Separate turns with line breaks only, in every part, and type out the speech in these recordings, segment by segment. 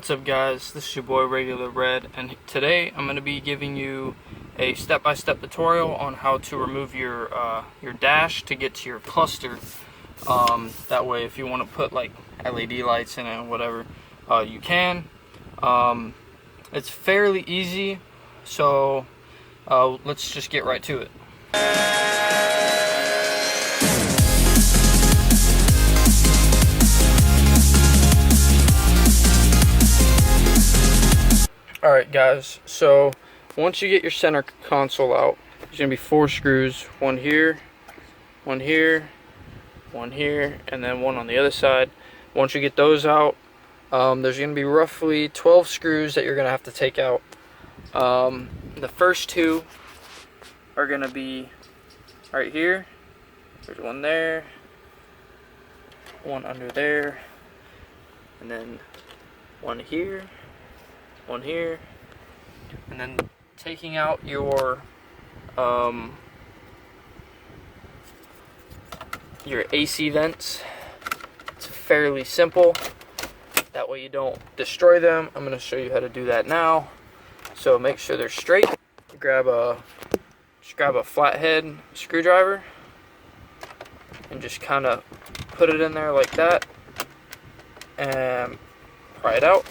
What's up guys, this is your boy Regular Red, and today I'm going to be giving you a step-by-step tutorial on how to remove your dash to get to your cluster. That way if you want to put like LED lights in it or whatever, you can. It's fairly easy, so let's just get right to it. Alright guys, so once you get your center console out, there's going to be 4 screws, one here, one here, one here, and then one on the other side. Once you get those out, there's going to be roughly 12 screws that you're going to have to take out. The first 2 are going to be right here. There's one there, one under there, and then one here, one here, and then taking out your AC vents. It's fairly simple. That way you don't destroy them. I'm going to show you how to do that now. So make sure they're straight. Just grab a flathead screwdriver and just kind of put it in there like that and pry it out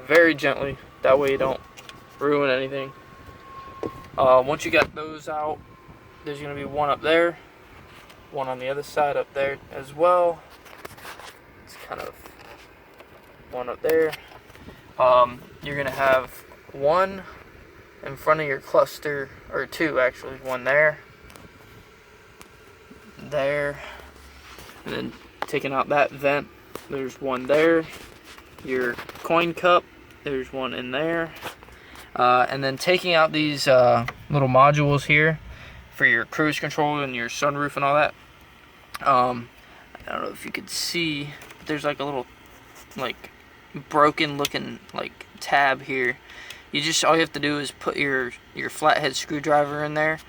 very gently. That way you don't ruin anything. Once you got those out, there's going to be one up there, one on the other side up there as well. It's kind of one up there. You're going to have one in front of your cluster, or 2 actually, one there, there, and then taking out that vent, there's one there. Your coin cup, there's one in there, and then taking out these little modules here for your cruise control and your sunroof and all that. I don't know if you could see, but there's like a little like broken looking like tab here. All you have to do is put your flathead screwdriver in there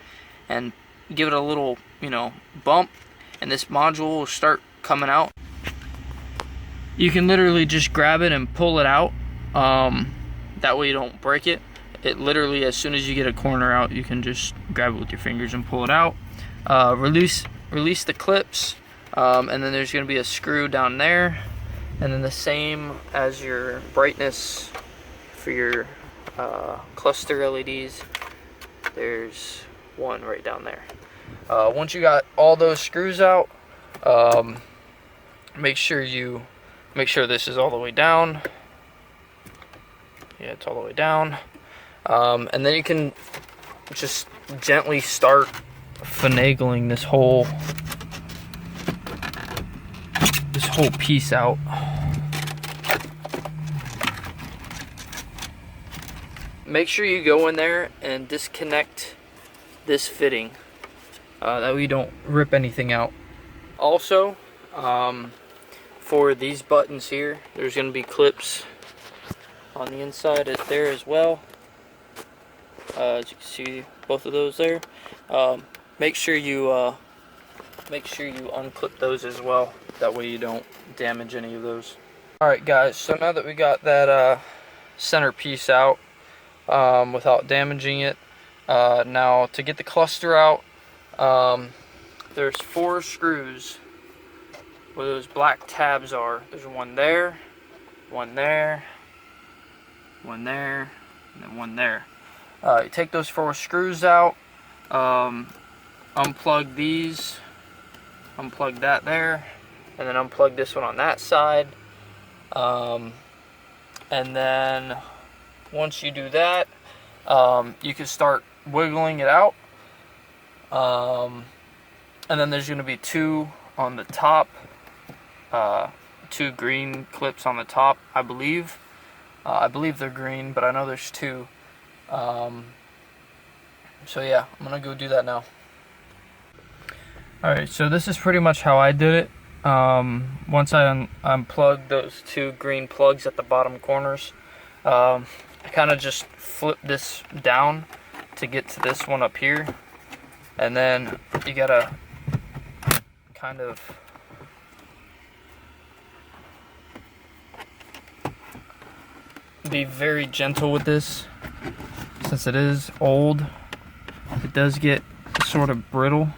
and give it a little, bump, and this module will start coming out. You can literally just grab it and pull it out. That way you don't break it. It literally, as soon as you get a corner out, you can just grab it with your fingers and pull it out. Release the clips, and then there's going to be a screw down there, and then the same as your brightness for your cluster LEDs. There's one right down there. Once you got all those screws out, make sure this is all the way down. Yeah, it's all the way down. And then you can just gently start finagling this whole piece out. Make sure you go in there and disconnect this fitting. That way you don't rip anything out. Also, for these buttons here, there's going to be clips on the inside there as well. As you can see, both of those there. Make sure you unclip those as well. That way you don't damage any of those. Alright guys, so now that we got that center piece out without damaging it, now to get the cluster out, there's 4 screws where those black tabs are. There's one there, one there, one there, and then one there. You take those 4 screws out, unplug these, unplug that there, and then unplug this one on that side. And then once you do that, you can start wiggling it out. And then there's going to be 2 on the top, 2 green clips on the top, I believe. I believe they're green, but I know there's 2. So yeah, I'm gonna go do that now. Alright, so this is pretty much how I did it. Once I unplugged those 2 green plugs at the bottom corners, I kind of just flipped this down to get to this one up here, and then you gotta kind of be very gentle with this, since it is old. It does get sort of brittle.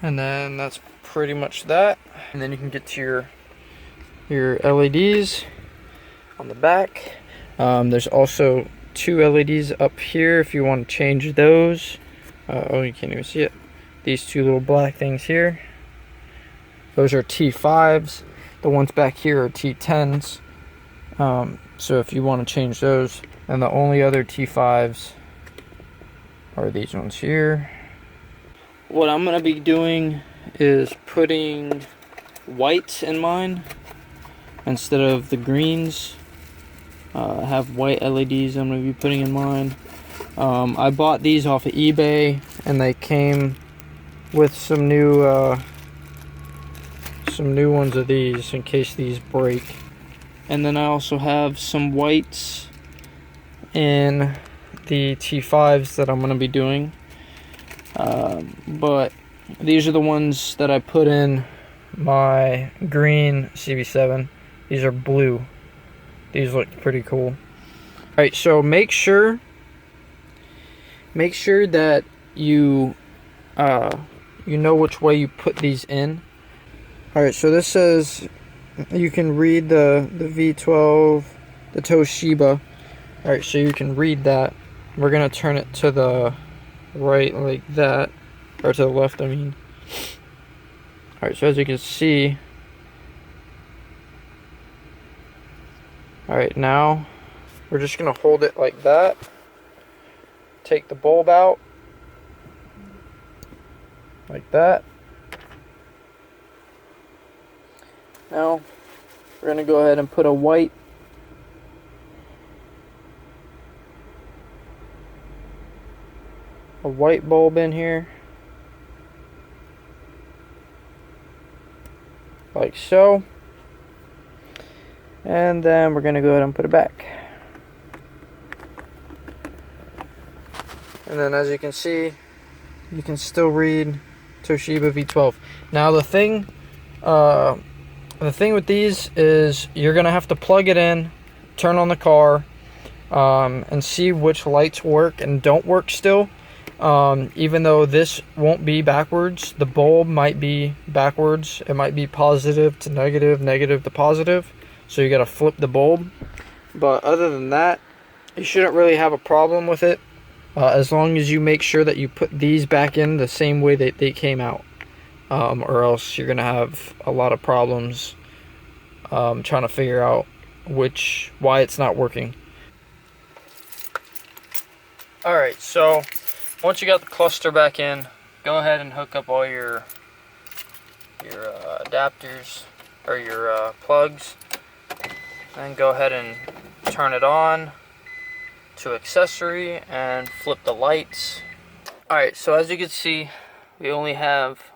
And then that's pretty much that. And then you can get to your LEDs on the back. There's also 2 LEDs up here if you want to change those. Oh, you can't even see it. These 2 little black things here, those are T5s. The ones back here are T10s. So if you want to change those, and the only other T5s are these ones here. What I'm going to be doing is putting whites in mine instead of the greens. I have white LEDs I'm going to be putting in mine. I bought these off of eBay, and they came with some new ones of these in case these break. And then I also have some whites in the T5s that I'm going to be doing. But these are the ones that I put in my green CB7. These are blue. These look pretty cool. Alright, so make sure that you know which way you put these in. Alright, so this says you can read the V12, the Toshiba. Alright, so you can read that. We're gonna turn it to the right like that, or to the left, I mean. Alright, so as you can see, alright, now we're just gonna hold it like that, take the bulb out like that. Now we're gonna go ahead and put a white bulb in here, like so, and then we're gonna go ahead and put it back. And then as you can see, you can still read Toshiba V12. Now the thing with these is you're gonna have to plug it in, turn on the car, and see which lights work and don't work still. Even though this won't be backwards, the bulb might be backwards. It might be positive to negative, negative to positive. So you gotta flip the bulb. But other than that, you shouldn't really have a problem with it, as long as you make sure that you put these back in the same way that they came out. Or else you're gonna have a lot of problems trying to figure out why it's not working. Alright, so once you got the cluster back in, go ahead and hook up all your adapters or your plugs, and go ahead and turn it on to accessory and flip the lights. Alright, so as you can see, we only have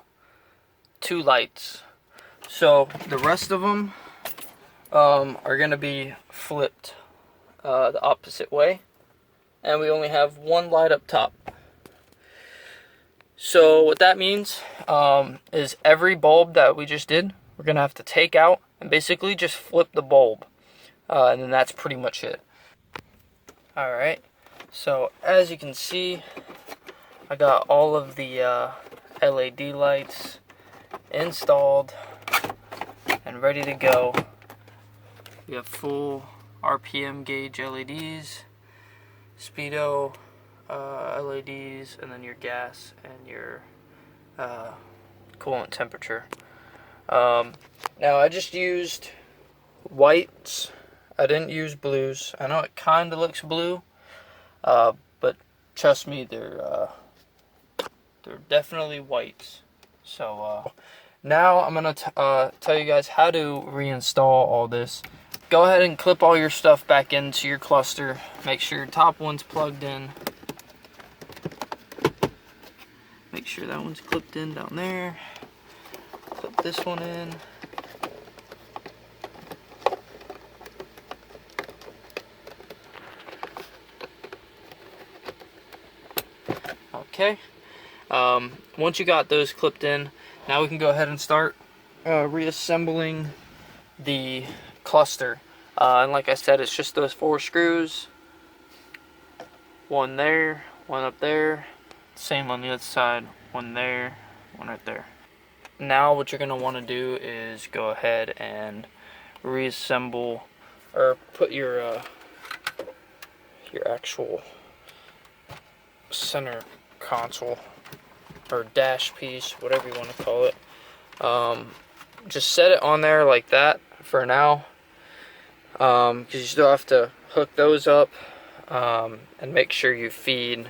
2 lights, so the rest of them are going to be flipped the opposite way, and we only have 1 light up top. So what that means is every bulb that we just did, we're going to have to take out and basically just flip the bulb, and then that's pretty much it. Alright, so as you can see, I got all of the LED lights installed and ready to go. We have full RPM gauge LEDs, speedo LEDs, and then your gas and your coolant temperature. Now I just used whites. I didn't use blues. I know it kind of looks blue, but trust me, they're definitely whites. So now I'm gonna tell you guys how to reinstall all this. Go ahead and clip all your stuff back into your cluster. Make sure your top one's plugged in. Make sure that one's clipped in down there. Clip this one in. Okay. Once you got those clipped in, now we can go ahead and start reassembling the cluster. And like I said, it's just those 4 screws. One there, one up there. Same on the other side. One there, one right there. Now what you're going to want to do is go ahead and reassemble, or put your actual center console or dash piece, whatever you want to call it. Just set it on there like that for now, because you still have to hook those up, and make sure you feed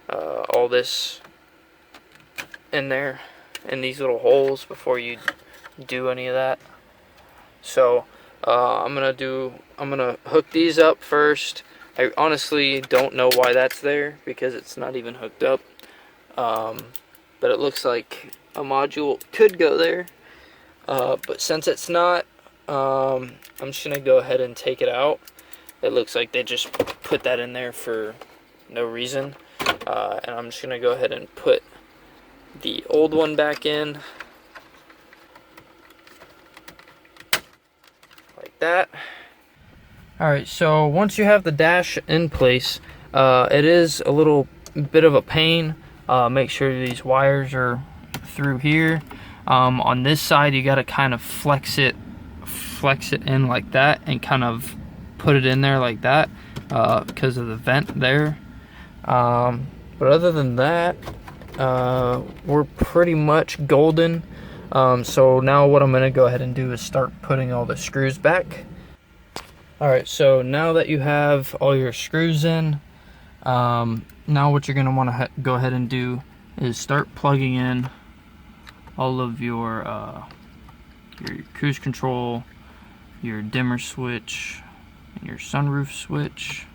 all this in there, in these little holes, before you do any of that. So I'm gonna hook these up first. I honestly don't know why that's there, because it's not even hooked up, but it looks like a module could go there, but since it's not, I'm just gonna go ahead and take it out. It looks like they just put that in there for no reason, and I'm just gonna go ahead and put the old one back in like that. Alright, so once you have the dash in place, it is a little bit of a pain. Make sure these wires are through here. On this side, you gotta kind of flex it in like that, and kind of put it in there like that, because of the vent there. But other than that, we're pretty much golden. So now what I'm gonna go ahead and do is start putting all the screws back. Alright, so now that you have all your screws in, now what you're gonna want to go ahead and do is start plugging in all of your cruise control, your dimmer switch, and your sunroof switch.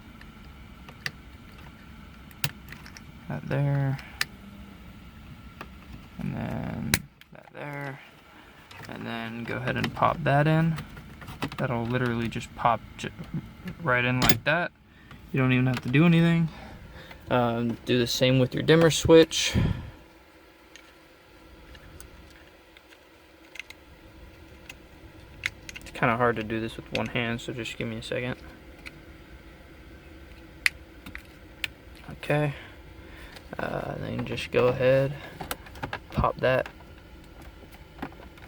That there, and then that there, and then go ahead and pop that in. That'll literally just pop right in like that. You don't even have to do anything. Do the same with your dimmer switch. It's kind of hard to do this with one hand, so just give me a second. Okay. Then just go ahead, pop that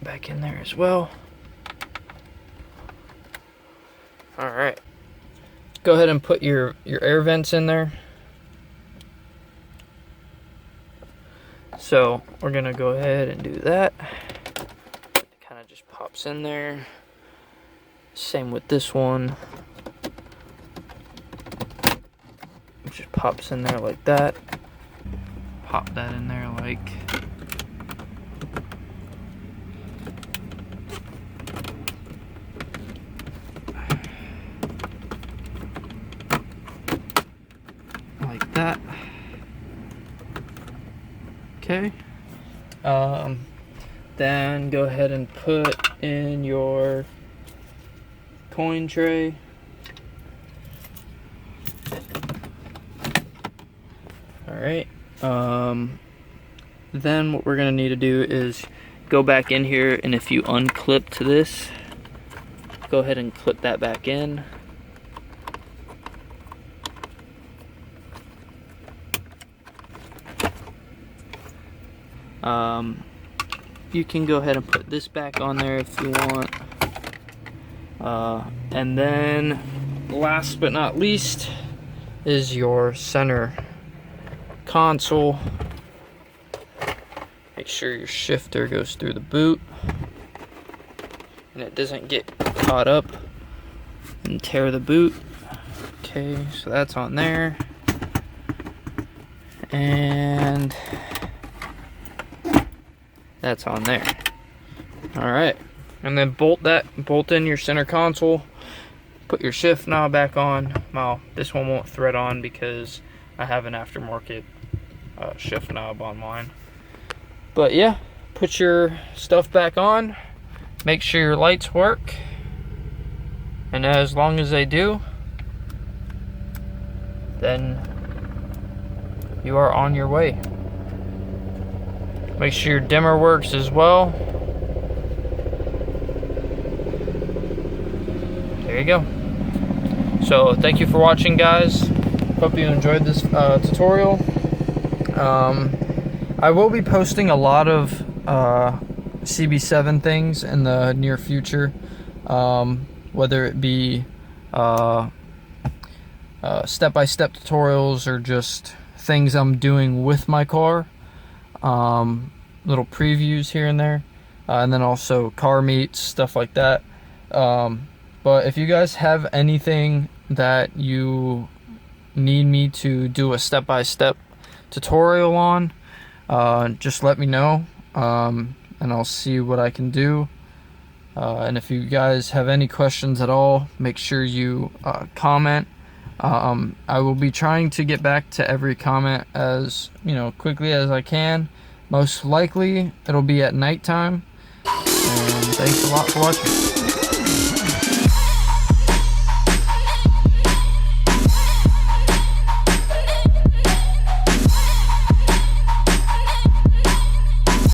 back in there as well. Alright, go ahead and put your air vents in there. So we're gonna go ahead and do that. It kind of just pops in there. Same with this one. It just pops in there like that. Pop that in there like that. Okay. Then go ahead and put in your coin tray. Alright. Then what we're gonna need to do is go back in here, and if you unclip to this, go ahead and clip that back in. You can go ahead and put this back on there if you want. And then last but not least is your center console. Make sure your shifter goes through the boot and it doesn't get caught up and tear the boot. Okay, so that's on there. And that's on there. Alright, and then bolt in your center console, put your shift knob back on. Well, this one won't thread on because I have an aftermarket shift knob on mine. But yeah, put your stuff back on, make sure your lights work, and as long as they do, then you are on your way. Make sure your dimmer works as well. There there you go. So thank you for watching, guys. Hope you enjoyed this tutorial. I will be posting a lot of CB7 things in the near future, whether it be step-by-step tutorials or just things I'm doing with my car, little previews here and there, and then also car meets, stuff like that. But if you guys have anything that you need me to do a step-by-step tutorial on, just let me know, and I'll see what I can do. And if you guys have any questions at all, make sure you comment. I will be trying to get back to every comment as quickly as I can. Most likely it'll be at nighttime. And thanks a lot for watching.